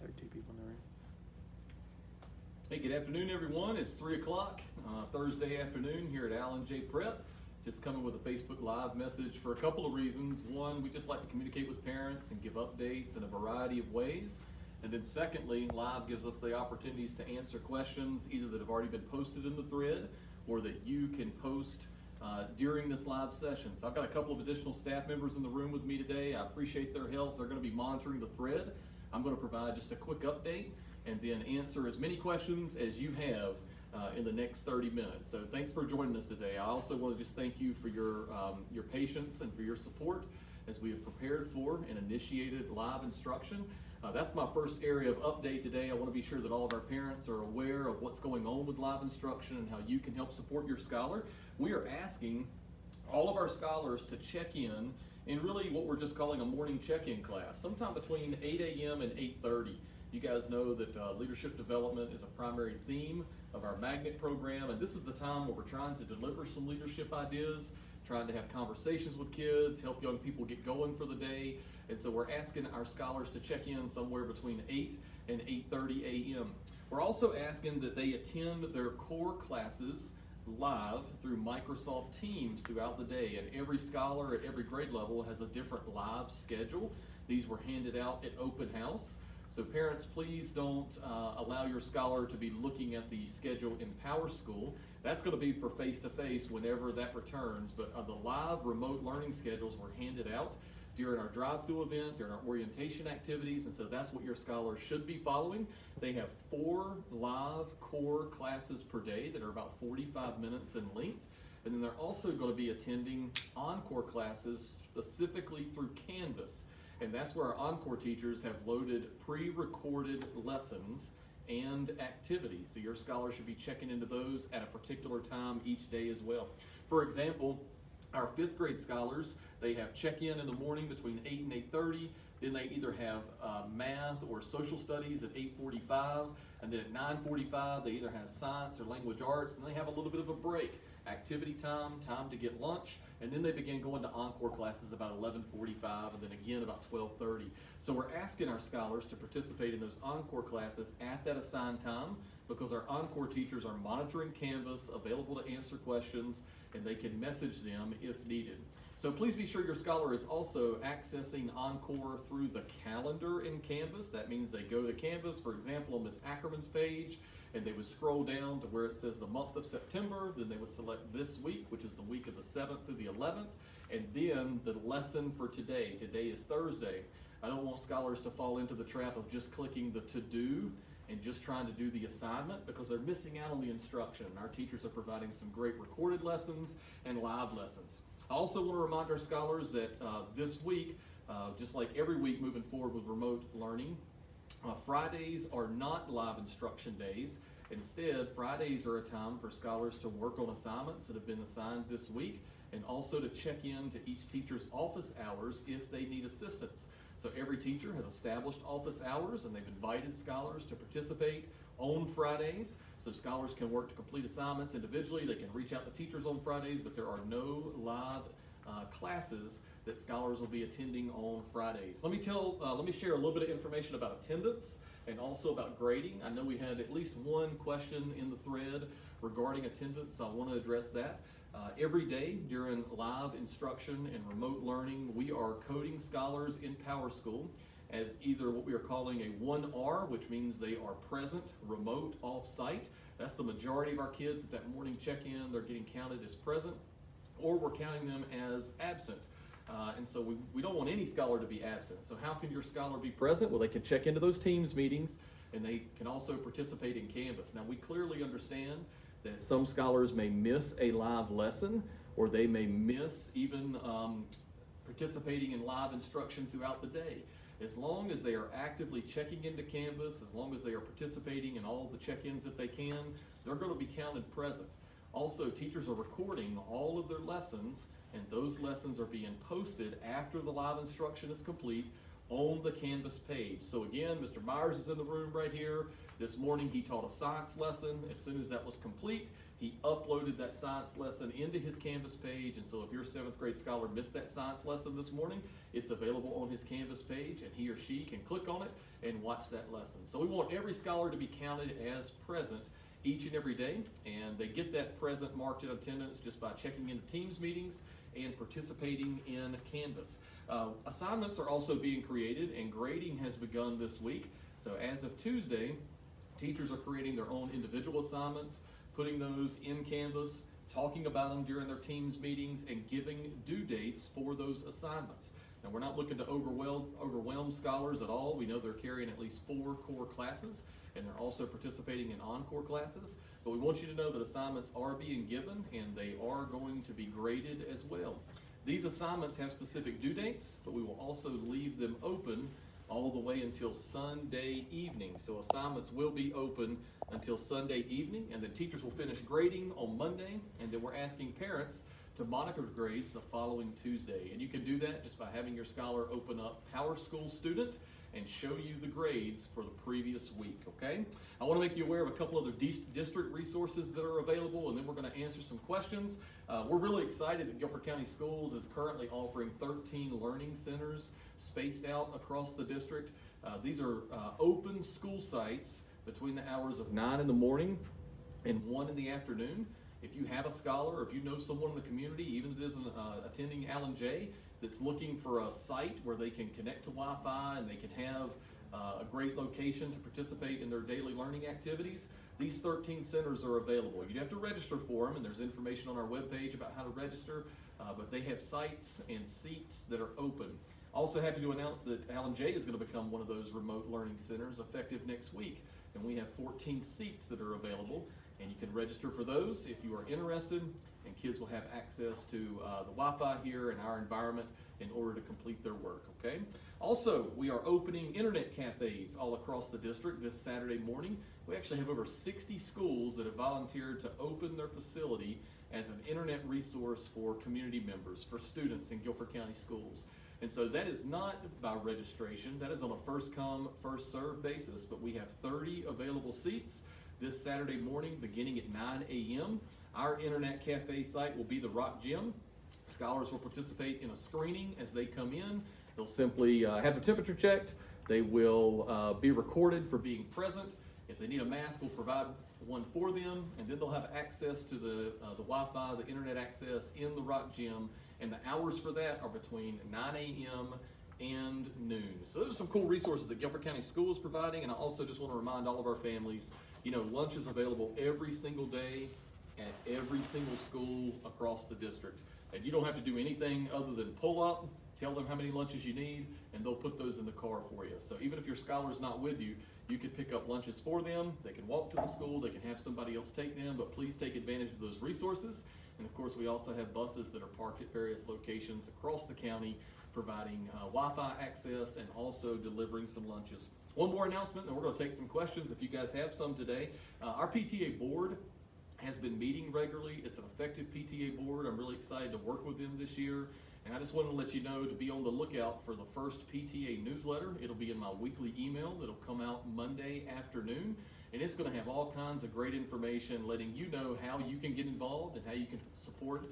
32 people in the room. Hey, good afternoon, everyone. It's 3 o'clock Thursday afternoon here at Allen J. Prep. Just coming with a Facebook Live message for a couple of reasons. One, we just like to communicate with parents and give updates in a variety of ways. And then secondly, Live gives us the opportunities to answer questions either that have already been posted in the thread or that you can post during this live session. So I've got a couple of additional staff members in the room with me today. I appreciate their help. They're going to be monitoring the thread. I'm going to provide just a quick update and then answer as many questions as you have in the next 30 minutes. So thanks for joining us today. I also want to just thank you for your patience and for your support as we have prepared for and initiated live instruction. That's my first area of update today. I want to be sure that all of our parents are aware of what's going on with live instruction and how you can help support your scholar. We are asking all of our scholars to check in really what we're just calling a morning check-in class, sometime between 8 a.m. and 8:30. You guys know that leadership development is a primary theme of our magnet program, and this is the time where we're trying to deliver some leadership ideas, trying to have conversations with kids, help young people get going for the day. And so we're asking our scholars to check in somewhere between 8 and 8:30 a.m. We're also asking that they attend their core classes live through Microsoft Teams throughout the day. And every scholar at every grade level has a different live schedule. These were handed out at open house. So parents, please don't allow your scholar to be looking at the schedule in PowerSchool. That's going to be for face-to-face whenever that returns. But the live remote learning schedules were handed out during our drive-through event, during our orientation activities, and so that's what your scholars should be following. They have 4 live core classes per day that are about 45 minutes in length. And then they're also going to be attending encore classes specifically through Canvas. And that's where our encore teachers have loaded pre-recorded lessons and activities. So your scholars should be checking into those at a particular time each day as well. For example, our 5th grade scholars, they have check-in in the morning between 8 and 8:30. Then they either have math or social studies at 8:45. And then at 9:45, they either have science or language arts. And they have a little bit of a break. Activity time, time to get lunch, and then they begin going to encore classes about 11:45 and then again about 12:30. So we're asking our scholars to participate in those encore classes at that assigned time because our encore teachers are monitoring Canvas, available to answer questions, and they can message them if needed. So please be sure your scholar is also accessing encore through the calendar in Canvas. That means they go to Canvas, for example, on Ms. Ackerman's page, and they would scroll down to where it says the month of September. Then they would select this week, which is the week of the 7th through the 11th, and then the lesson for today. Today is Thursday. I don't want scholars to fall into the trap of just clicking the to-do and just trying to do the assignment because they're missing out on the instruction. Our teachers are providing some great recorded lessons and live lessons. I also want to remind our scholars that this week, just like every week moving forward with remote learning, Fridays are not live instruction days. Instead, Fridays are a time for scholars to work on assignments that have been assigned this week and also to check in to each teacher's office hours if they need assistance. So every teacher has established office hours and they've invited scholars to participate on Fridays. So scholars can work to complete assignments individually. They can reach out to teachers on Fridays, but there are no live classes that scholars will be attending on Fridays. Let me share a little bit of information about attendance and also about grading. I know we had at least one question in the thread regarding attendance, so I want to address that. Every day during live instruction and remote learning, we are coding scholars in PowerSchool as either what we are calling a 1R, which means they are present, remote, off-site. That's the majority of our kids at that morning check-in. They're getting counted as present, or we're counting them as absent. And so we don't want any scholar to be absent. So how can your scholar be present? Well, they can check into those Teams meetings, and they can also participate in Canvas. Now, we clearly understand that some scholars may miss a live lesson, or they may miss even participating in live instruction throughout the day. As long as they are actively checking into Canvas, as long as they are participating in all of the check-ins that they can, they're going to be counted present. Also, teachers are recording all of their lessons, and those lessons are being posted after the live instruction is complete on the Canvas page. So again, Mr. Myers is in the room right here. This morning he taught a science lesson. As soon as that was complete, He uploaded that science lesson into his Canvas page, and so if your 7th grade scholar missed that science lesson this morning, it's available on his Canvas page, and he or she can click on it and watch that lesson. So we want every scholar to be counted as present each and every day, and they get that present marked in attendance just by checking into Teams meetings and participating in Canvas. Assignments are also being created, and grading has begun this week. So as of Tuesday, teachers are creating their own individual assignments, putting those in Canvas, talking about them during their Teams meetings, and giving due dates for those assignments. Now, we're not looking to overwhelm scholars at all. We know they're carrying at least 4 core classes, and they're also participating in encore classes. But we want you to know that assignments are being given, and they are going to be graded as well. These assignments have specific due dates, but we will also leave them open all the way until Sunday evening. So assignments will be open until Sunday evening, and then teachers will finish grading on Monday, and then we're asking parents to monitor grades the following Tuesday. And you can do that just by having your scholar open up PowerSchool Student and show you the grades for the previous week, okay? I want to make you aware of a couple other district resources that are available, and then we're going to answer some questions. We're really excited that Guilford County Schools is currently offering 13 learning centers spaced out across the district. These are open school sites between the hours of 9 in the morning and 1 in the afternoon. If you have a scholar, or if you know someone in the community, even if it isn't attending Allen J, that's looking for a site where they can connect to Wi-Fi and they can have a great location to participate in their daily learning activities, these 13 centers are available. You have to register for them, and there's information on our webpage about how to register, but they have sites and seats that are open. Also happy to announce that Allen J is going to become one of those remote learning centers effective next week, and we have 14 seats that are available, and you can register for those if you are interested, and kids will have access to the Wi-Fi here in our environment in order to complete their work, okay? Also, we are opening internet cafes all across the district this Saturday morning. We actually have over 60 schools that have volunteered to open their facility as an internet resource for community members, for students in Guilford County Schools. And so that is not by registration, that is on a first come, first served basis, but we have 30 available seats this Saturday morning beginning at 9 a.m. Our internet cafe site will be the Rock Gym. Scholars will participate in a screening as they come in. They'll simply have their temperature checked. They will be recorded for being present. If they need a mask, we'll provide one for them, and then they'll have access to the Wi-Fi, the internet access in the Rock Gym, and the hours for that are between 9 a.m. and noon. So those are some cool resources that Guilford County Schools is providing, and I also just want to remind all of our families, you know, lunch is available every single day at every single school across the district. And you don't have to do anything other than pull up, tell them how many lunches you need, and they'll put those in the car for you. So even if your scholar's not with you, you can pick up lunches for them. They can walk to the school, they can have somebody else take them, but please take advantage of those resources. And of course, we also have buses that are parked at various locations across the county, providing Wi-Fi access and also delivering some lunches. One more announcement, and we're going to take some questions if you guys have some today. Our PTA board has been meeting regularly. It's an effective PTA board. I'm really excited to work with them this year. And I just wanted to let you know to be on the lookout for the first PTA newsletter. It'll be in my weekly email that'll come out Monday afternoon. And it's going to have all kinds of great information letting you know how you can get involved and how you can support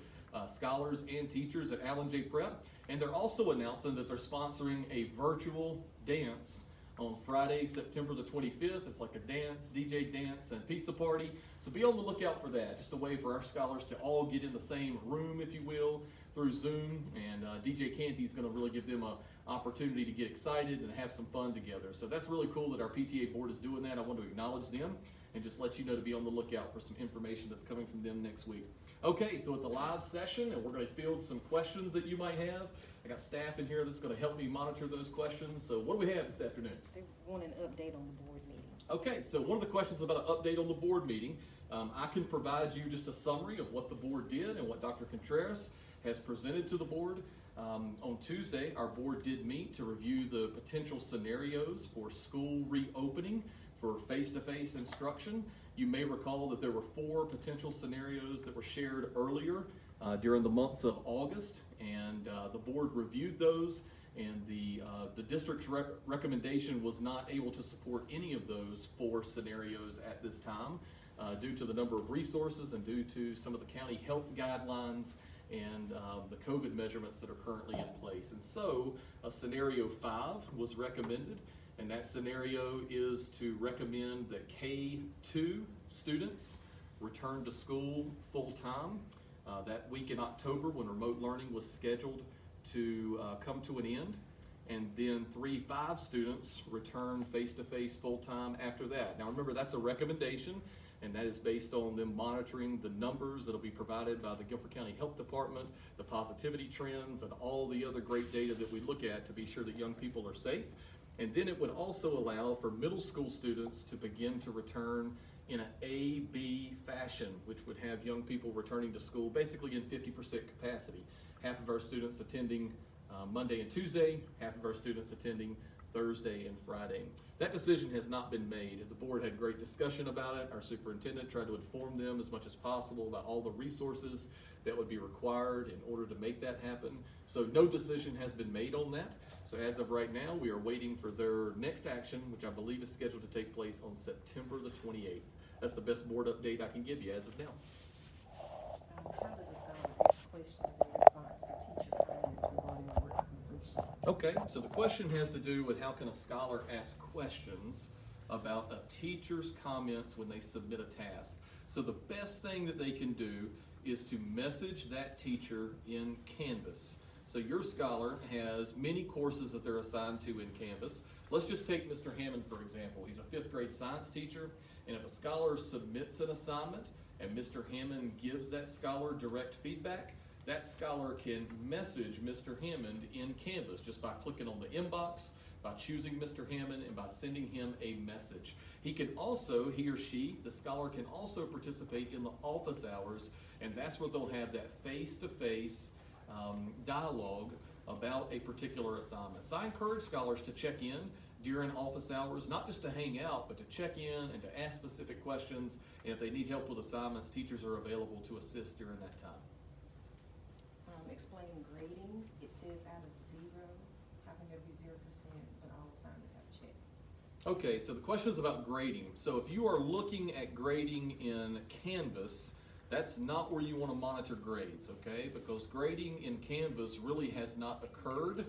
scholars and teachers at Allen J Prep. And they're also announcing that they're sponsoring a virtual dance on Friday, September the 25th. It's like a dance, DJ dance, and pizza party. So be on the lookout for that. Just a way for our scholars to all get in the same room, if you will, through Zoom. And DJ Canty is going to really give them an opportunity to get excited and have some fun together. So that's really cool that our PTA board is doing that. I want to acknowledge them and just let you know to be on the lookout for some information that's coming from them next week. Okay, so it's a live session, and we're going to field some questions that you might have. I got staff in here that's going to help me monitor those questions. So what do we have this afternoon? They want an update on the board meeting. Okay, so one of the questions about an update on the board meeting, I can provide you just a summary of what the board did and what Dr. Contreras has presented to the board. On Tuesday, our board did meet to review the potential scenarios for school reopening for face-to-face instruction. You may recall that there were 4 potential scenarios that were shared earlier during the months of August, and the board reviewed those, and the district's recommendation was not able to support any of those 4 scenarios at this time. due to the number of resources and due to some of the county health guidelines and the COVID measurements that are currently in place. And so a scenario 5 was recommended, and that scenario is to recommend that K2 students return to school full-time that week in October when remote learning was scheduled to come to an end. And then 3-5 students return face-to-face full-time after that. Now remember, that's a recommendation, and that is based on them monitoring the numbers that'll be provided by the Guilford County Health Department, the positivity trends, and all the other great data that we look at to be sure that young people are safe. And then it would also allow for middle school students to begin to return in an A-B fashion, which would have young people returning to school basically in 50% capacity. Half of our students attending Monday and Tuesday, half of our students attending Thursday and Friday. That decision has not been made. The board had great discussion about it. Our superintendent tried to inform them as much as possible about all the resources that would be required in order to make that happen. So no decision has been made on that. So as of right now, we are waiting for their next action, which I believe is scheduled to take place on September the 28th. That's the best board update I can give you as of now. How does a scholar ask questions in response to teacher comments regarding work completion? Okay, so the question has to do with how can a scholar ask questions about a teacher's comments when they submit a task. So the best thing that they can do is to message that teacher in Canvas. So your scholar has many courses that they're assigned to in Canvas. Let's just take Mr. Hammond, for example. He's a 5th grade science teacher, and if a scholar submits an assignment and Mr. Hammond gives that scholar direct feedback, that scholar can message Mr. Hammond in Canvas just by clicking on the inbox, by choosing Mr. Hammond, and by sending him a message. He can also, he or she, the scholar can also participate in the office hours, and that's where they'll have that face-to-face dialogue about a particular assignment. So I encourage scholars to check in during office hours, not just to hang out, but to check in and to ask specific questions. And if they need help with assignments, teachers are available to assist during that time. Explain grading. It says out of 0. How can there be 0% when all assignments have a check? Okay, so the question is about grading. So if you are looking at grading in Canvas, that's not where you want to monitor grades, okay? Because grading in Canvas really has not occurred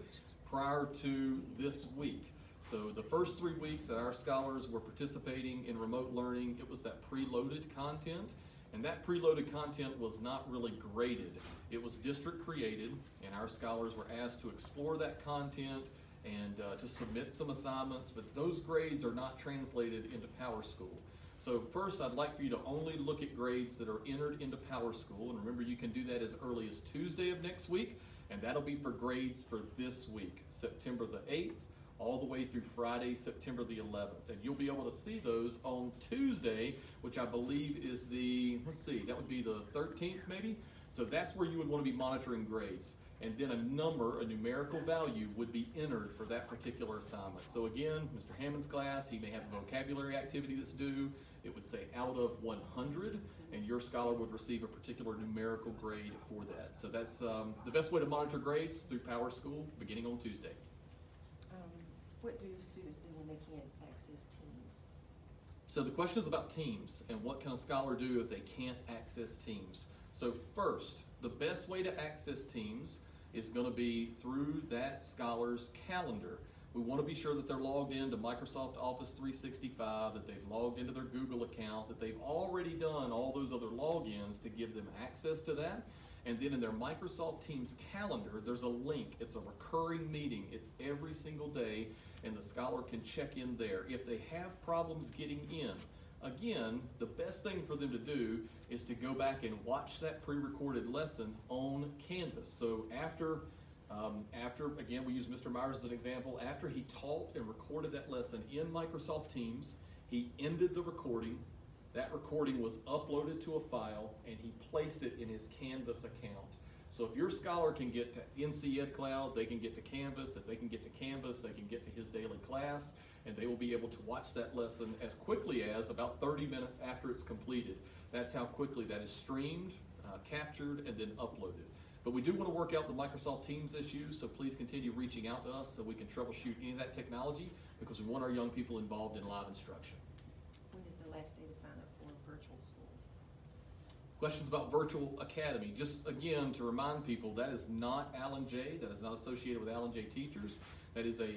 prior to this week. So the first 3 weeks that our scholars were participating in remote learning, it was that preloaded content, and that preloaded content was not really graded. It was district created, and our scholars were asked to explore that content and to submit some assignments, but those grades are not translated into PowerSchool. So first, I'd like for you to only look at grades that are entered into PowerSchool, and remember you can do that as early as Tuesday of next week, and that'll be for grades for this week, September the 8th, all the way through Friday, September the 11th. And you'll be able to see those on Tuesday, which I believe is the, that would be the 13th maybe? So that's where you would want to be monitoring grades. And then a number, a numerical value, would be entered for that particular assignment. So again, Mr. Hammond's class, he may have a vocabulary activity that's due. It would say out of 100, and your scholar would receive a particular numerical grade for that. So that's the best way to monitor grades through PowerSchool beginning on Tuesday. What do students do when they can't access Teams? So the question is about Teams, and what can a scholar do if they can't access Teams? So first, the best way to access Teams is going to be through that scholar's calendar. We want to be sure that they're logged into Microsoft Office 365, that they've logged into their Google account, that they've already done all those other logins to give them access to that. And then in their Microsoft Teams calendar, there's a link. It's a recurring meeting. It's every single day, and the scholar can check in there. If they have problems getting in, again, the best thing for them to do is to go back and watch that pre-recorded lesson on Canvas. So after, again, we use Mr. Myers as an example, after he taught and recorded that lesson in Microsoft Teams, he ended the recording. That recording was uploaded to a file, and he placed it in his Canvas account. So if your scholar can get to NC Ed Cloud, they can get to Canvas. If they can get to Canvas, they can get to his daily class, and they will be able to watch that lesson as quickly as about 30 minutes after it's completed. That's how quickly that is streamed, captured, and then uploaded. But we do want to work out the Microsoft Teams issues, so please continue reaching out to us so we can troubleshoot any of that technology, because we want our young people involved in live instruction. When is the last day to sign up for virtual school? Questions about Virtual Academy. Just again, to remind people, that is not Allen J. That is not associated with Allen J teachers. That is a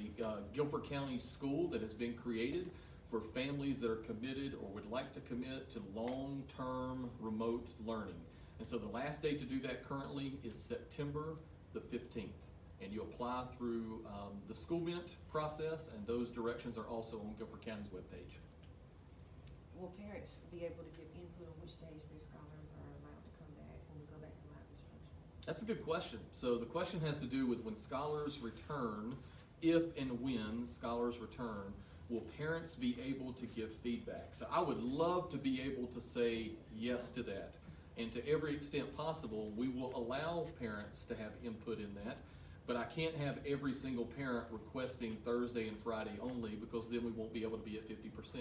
Guilford County school that has been created for families that are committed or would like to commit to long-term remote learning. And so the last day to do that currently is September the 15th. And you apply through the School Mint process, and those directions are also on Guilford County's webpage. Will parents be able to give input on which days their scholars are allowed to come back when we go back to live instruction? That's a good question. So the question has to do with when scholars return, if and when scholars return, will parents be able to give feedback? So I would love to be able to say yes to that. And to every extent possible, we will allow parents to have input in that. But I can't have every single parent requesting Thursday and Friday only, because then we won't be able to be at 50%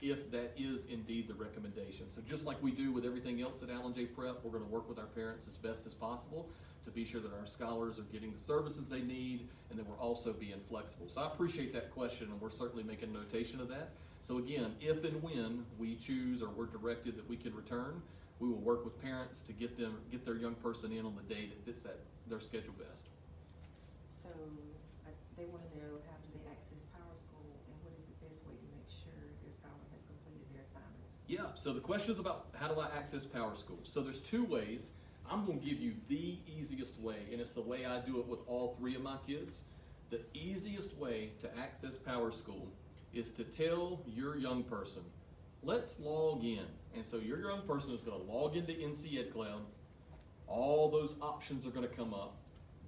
if that is indeed the recommendation. So just like we do with everything else at Allen J Prep, we're going to work with our parents as best as possible to be sure that our scholars are getting the services they need, and that we're also being flexible. So I appreciate that question, and we're certainly making notation of that. So again, if and when we choose or we're directed that we can return, we will work with parents to get their young person in on the day that fits their schedule best. So they want to know, how do they access PowerSchool, and what is the best way to make sure their scholar has completed their assignments? Yeah, so the question is about how do I access PowerSchool? So there's two ways. I'm going to give you the easiest way, and it's the way I do it with all three of my kids. The easiest way to access PowerSchool is to tell your young person, let's log in. And so your young person is going to log into NC EdCloud. All those options are going to come up.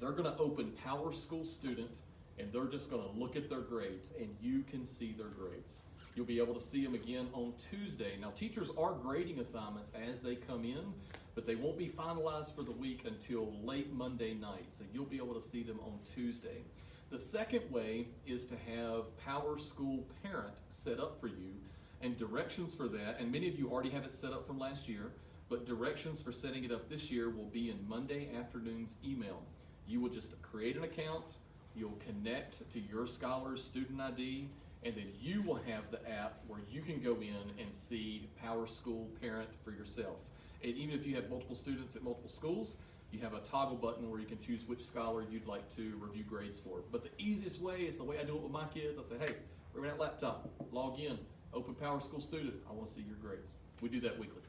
They're going to open PowerSchool Student, and they're just going to look at their grades, and you can see their grades. You'll be able to see them again on Tuesday. Now, teachers are grading assignments as they come in, but they won't be finalized for the week until late Monday night, so you'll be able to see them on Tuesday. The second way is to have PowerSchool Parent set up for you, and directions for that, and many of you already have it set up from last year, but directions for setting it up this year will be in Monday afternoon's email. You will just create an account, you'll connect to your scholar's student ID, and then you will have the app where you can go in and see PowerSchool Parent for yourself. And even if you have multiple students at multiple schools, you have a toggle button where you can choose which scholar you'd like to review grades for. But the easiest way is the way I do it with my kids. I say, hey, bring that laptop, log in, open PowerSchool Student, I want to see your grades. We do that weekly.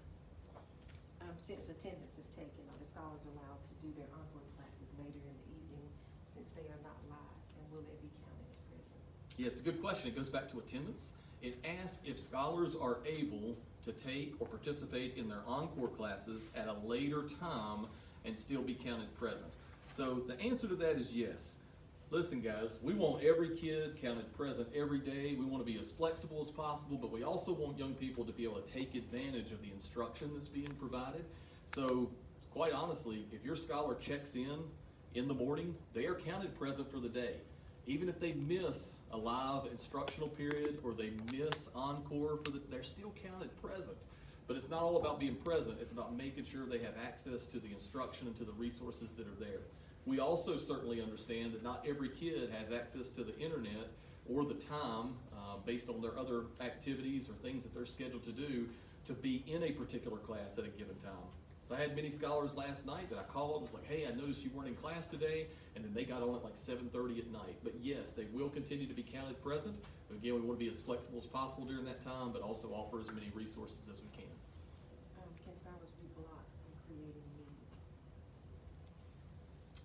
Since attendance is taken, are the scholars allowed to do their encore classes later in the evening since they are not live, and will they be counted as present? Yeah, it's a good question. It goes back to attendance. It asks if scholars are able to take or participate in their encore classes at a later time and still be counted present. So the answer to that is yes. Listen, guys, we want every kid counted present every day. We want to be as flexible as possible, but we also want young people to be able to take advantage of the instruction that's being provided. So quite honestly, if your scholar checks in the morning, they are counted present for the day. Even if they miss a live instructional period or they miss encore, they're still counted present. But it's not all about being present. It's about making sure they have access to the instruction and to the resources that are there. We also certainly understand that not every kid has access to the internet or the time based on their other activities or things that they're scheduled to do to be in a particular class at a given time. So I had many scholars last night that I called and was like, hey, I noticed you weren't in class today, and then they got on at like 7:30 at night. But yes, they will continue to be counted present. But again, we want to be as flexible as possible during that time, but also offer as many resources as we can. Can scholars be blocked from creating meetings?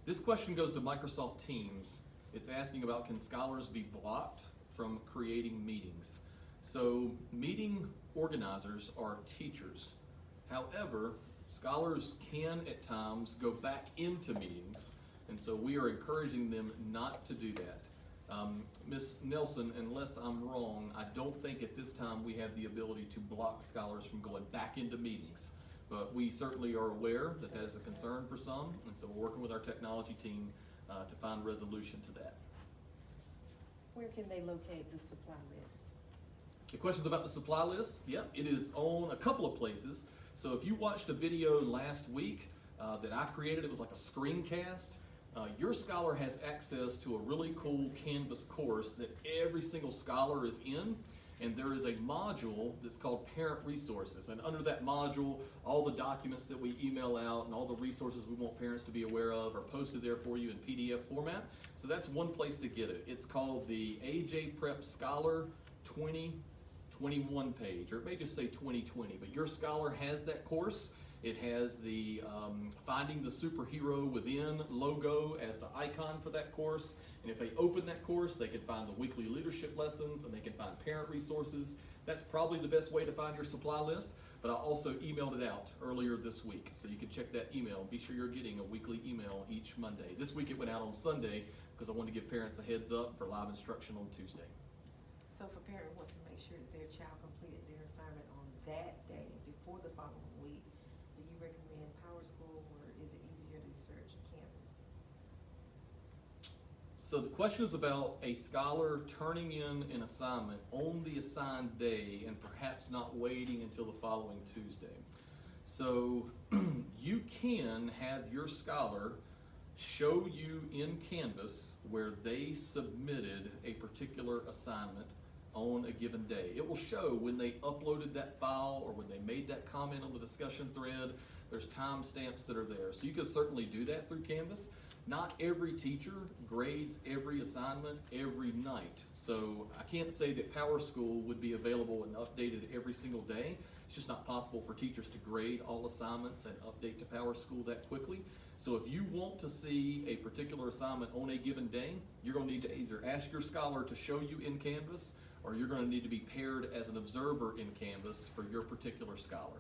This question goes to Microsoft Teams. It's asking about, can scholars be blocked from creating meetings? So meeting organizers are teachers. However, scholars can at times go back into meetings, and so we are encouraging them not to do that. Ms. Nelson, unless I'm wrong, I don't think at this time we have the ability to block scholars from going back into meetings. But we certainly are aware that that is a concern for some, and so we're working with our technology team to find resolution to that. Where can they locate the supply list? The questions about the supply list? Yep, it is on a couple of places. So if you watched a video last week that I created, it was like a screencast. Your scholar has access to a really cool Canvas course that every single scholar is in. and there is a module that's called Parent Resources. And under that module, all the documents that we email out and all the resources we want parents to be aware of are posted there for you in PDF format. So that's one place to get it. It's called the AJ Prep Scholar 2021 page, or it may just say 2020, but your scholar has that course. It has the Finding the Superhero Within logo as the icon for that course. And if they open that course, they can find the weekly leadership lessons and they can find parent resources. That's probably the best way to find your supply list, but I also emailed it out earlier this week. So you can check that email. Be sure you're getting a weekly email each Monday. This week it went out on Sunday because I wanted to give parents a heads up for live instruction on Tuesday. So if a parent wants to make sure that their child completed their assignment on that day before the following week, do you recommend PowerSchool, or is it easier to search Canvas? So the question is about a scholar turning in an assignment on the assigned day and perhaps not waiting until the following Tuesday. So you can have your scholar show you in Canvas where they submitted a particular assignment on a given day. It will show when they uploaded that file or when they made that comment on the discussion thread. There's timestamps that are there. So you can certainly do that through Canvas. Not every teacher grades every assignment every night. So I can't say that PowerSchool would be available and updated every single day. It's just not possible for teachers to grade all assignments and update to PowerSchool that quickly. So if you want to see a particular assignment on a given day, you're going to need to either ask your scholar to show you in Canvas, or you're going to need to be paired as an observer in Canvas for your particular scholar.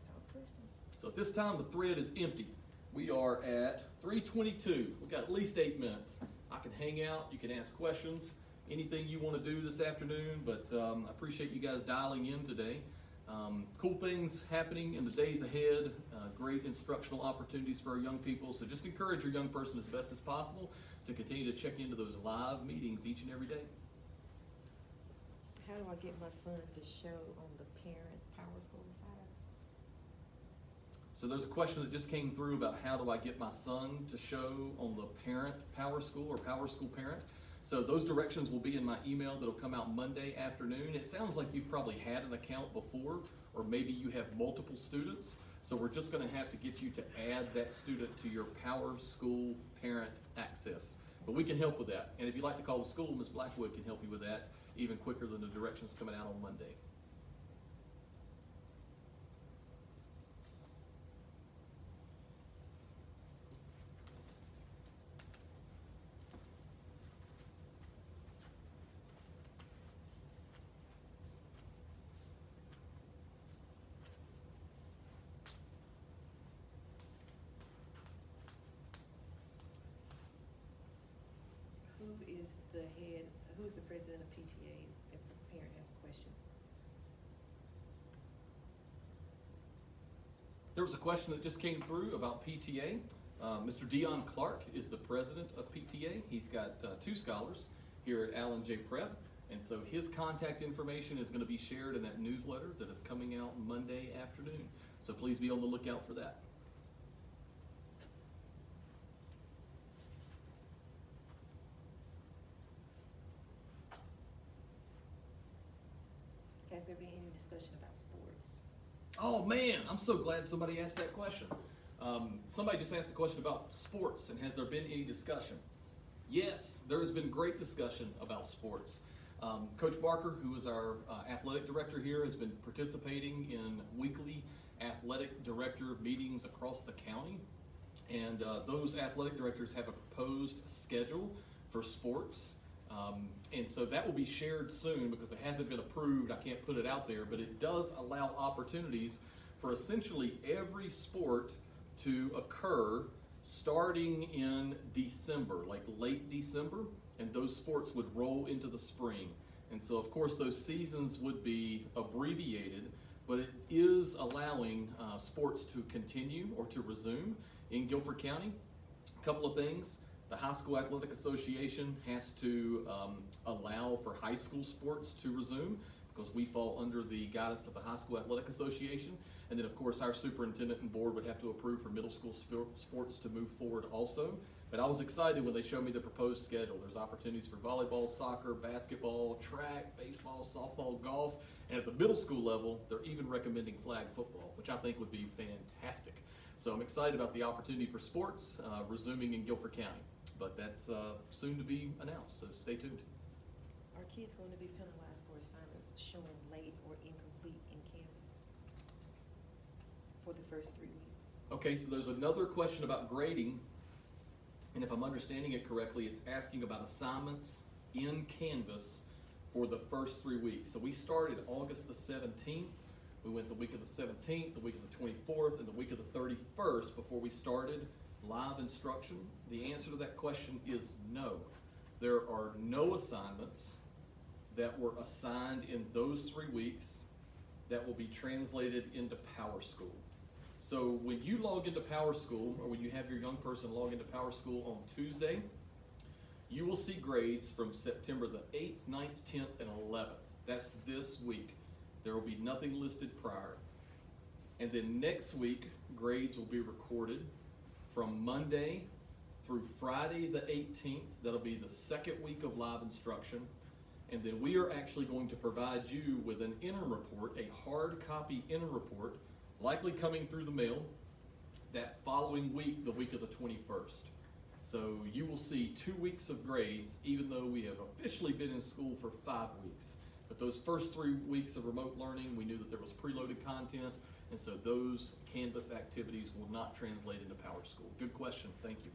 So questions? So at this time, the thread is empty. We are at 3:22. We've got at least 8 minutes. I can hang out. You can ask questions. Anything you want to do this afternoon, but I appreciate you guys dialing in today. Cool things happening in the days ahead. Great instructional opportunities for our young people. So just encourage your young person as best as possible to continue to check into those live meetings each and every day. How do I get my son to show on the parent PowerSchool side? So there's a question that just came through about how do I get my son to show on the parent PowerSchool or PowerSchool parent. So those directions will be in my email that'll come out Monday afternoon. It sounds like you've probably had an account before, or maybe you have multiple students. So we're just going to have to get you to add that student to your PowerSchool parent access. But we can help with that. And if you'd like to call the school, Ms. Blackwood can help you with that even quicker than the directions coming out on Monday. Who's the president of PTA if a parent has a question? There was a question that just came through about PTA. Mr. Dion Clark is the president of PTA. He's got 2 scholars here at Allen J. Prep, and so his contact information is going to be shared in that newsletter that is coming out Monday afternoon. So please be on the lookout for that. Has there been any discussion about sports? Oh man, I'm so glad somebody asked that question. Somebody just asked a question about sports, and has there been any discussion? Yes, there has been great discussion about sports. Coach Barker, who is our athletic director here, has been participating in weekly athletic director meetings across the county. And those athletic directors have a proposed schedule for sports. And so that will be shared soon because it hasn't been approved. I can't put it out there, but it does allow opportunities for essentially every sport to occur starting in December, like late December, and those sports would roll into the spring. And so, of course, those seasons would be abbreviated, but it is allowing sports to continue or to resume in Guilford County. A couple of things. The High School Athletic Association has to allow for high school sports to resume because we fall under the guidance of the High School Athletic Association. And then, of course, our superintendent and board would have to approve for middle school sports to move forward also. But I was excited when they showed me the proposed schedule. There's opportunities for volleyball, soccer, basketball, track, baseball, softball, golf, and at the middle school level, they're even recommending flag football, which I think would be fantastic. So I'm excited about the opportunity for sports resuming in Guilford County, but that's soon to be announced, so stay tuned. Are kids going to be penalized for assignments showing late or incomplete in Canvas for the first 3 weeks? Okay, so there's another question about grading, and if I'm understanding it correctly, it's asking about assignments in Canvas for the first 3 weeks. So we started August the 17th. We went the week of the 17th, the week of the 24th, and the week of the 31st before we started live instruction. The answer to that question is no. There are no assignments that were assigned in those 3 weeks that will be translated into PowerSchool. So when you log into PowerSchool, or when you have your young person log into PowerSchool on Tuesday, you will see grades from September the 8th, 9th, 10th, and 11th. That's this week. There will be nothing listed prior. And then next week, grades will be recorded from Monday through Friday the 18th. That'll be the second week of live instruction. And then we are actually going to provide you with an interim report, a hard copy interim report, likely coming through the mail that following week, the week of the 21st. So you will see 2 weeks of grades, even though we have officially been in school for 5 weeks. But those first 3 weeks of remote learning, we knew that there was preloaded content, and so those Canvas activities will not translate into PowerSchool. Good question, thank you.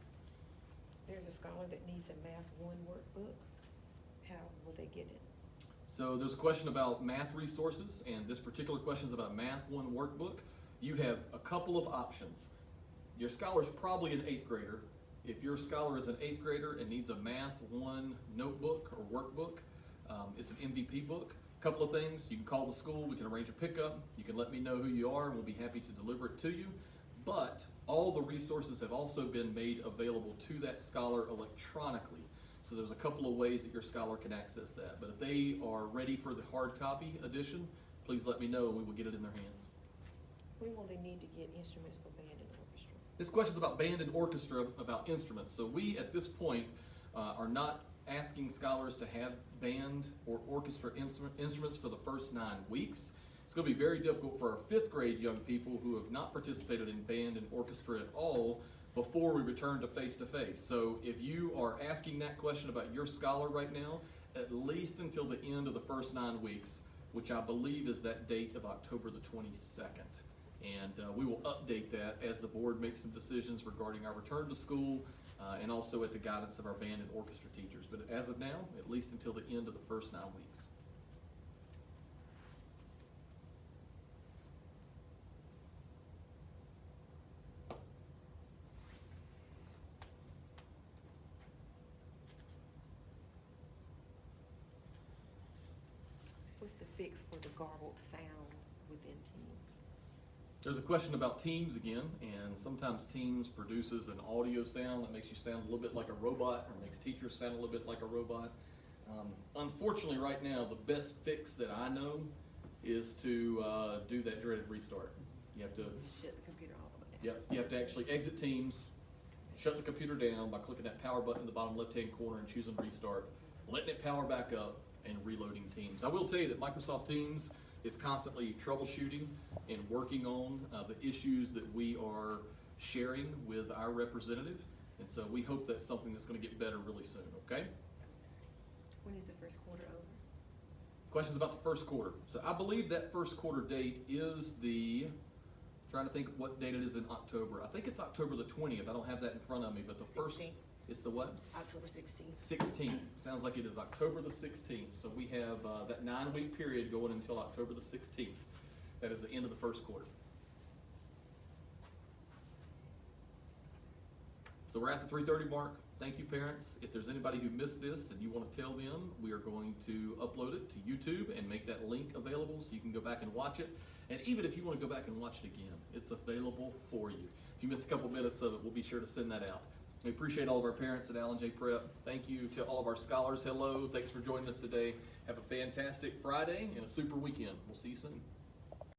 There's a scholar that needs a Math 1 workbook. How will they get it? So there's a question about math resources, and this particular question is about Math 1 workbook. You have a couple of options. Your scholar is probably an 8th grader. If your scholar is an 8th grader and needs a Math 1 notebook or workbook, it's an MVP book. A couple of things, you can call the school, we can arrange a pickup, you can let me know who you are, and we'll be happy to deliver it to you. But all the resources have also been made available to that scholar electronically. So there's a couple of ways that your scholar can access that. But if they are ready for the hard copy edition, please let me know and we will get it in their hands. When will they need to get instruments for band and orchestra? This question is about band and orchestra, about instruments. So we, at this point, are not asking scholars to have band or orchestra instruments for the first 9 weeks. It's going to be very difficult for our 5th grade young people who have not participated in band and orchestra at all before we return to face-to-face. So if you are asking that question about your scholar right now, at least until the end of the first 9 weeks, which I believe is that date of October the 22nd. And we will update that as the board makes some decisions regarding our return to school and also at the guidance of our band and orchestra teachers. But as of now, at least until the end of the first 9 weeks. What's the fix for the garbled sound within Teams? There's a question about Teams again, and sometimes Teams produces an audio sound that makes you sound a little bit like a robot, or makes teachers sound a little bit like a robot. Unfortunately, right now, the best fix that I know is to do that dreaded restart. You have to Shut the computer all the way. Yep, you have to actually exit Teams, shut the computer down by clicking that power button in the bottom left-hand corner and choosing restart, letting it power back up, and reloading Teams. I will tell you that Microsoft Teams is constantly troubleshooting and working on the issues that we are sharing with our representative, and so we hope that's something that's going to get better really soon, okay? When is the first quarter over? Questions about the first quarter. So I believe that first quarter date is trying to think what date it is in October. I think it's October the 20th. I don't have that in front of me, but the first, 16th. it's the what? October 16th. 16th. Sounds like it is October the 16th. So we have that 9-week period going until October the 16th. That is the end of the first quarter. So we're at the 3:30 mark. Thank you, parents. If there's anybody who missed this and you want to tell them, we are going to upload it to YouTube and make that link available so you can go back and watch it. And even if you want to go back and watch it again, it's available for you. If you missed a couple minutes of it, we'll be sure to send that out. We appreciate all of our parents at Allen J. Prep. Thank you to all of our scholars. Hello. Thanks for joining us today. Have a fantastic Friday and a super weekend. We'll see you soon.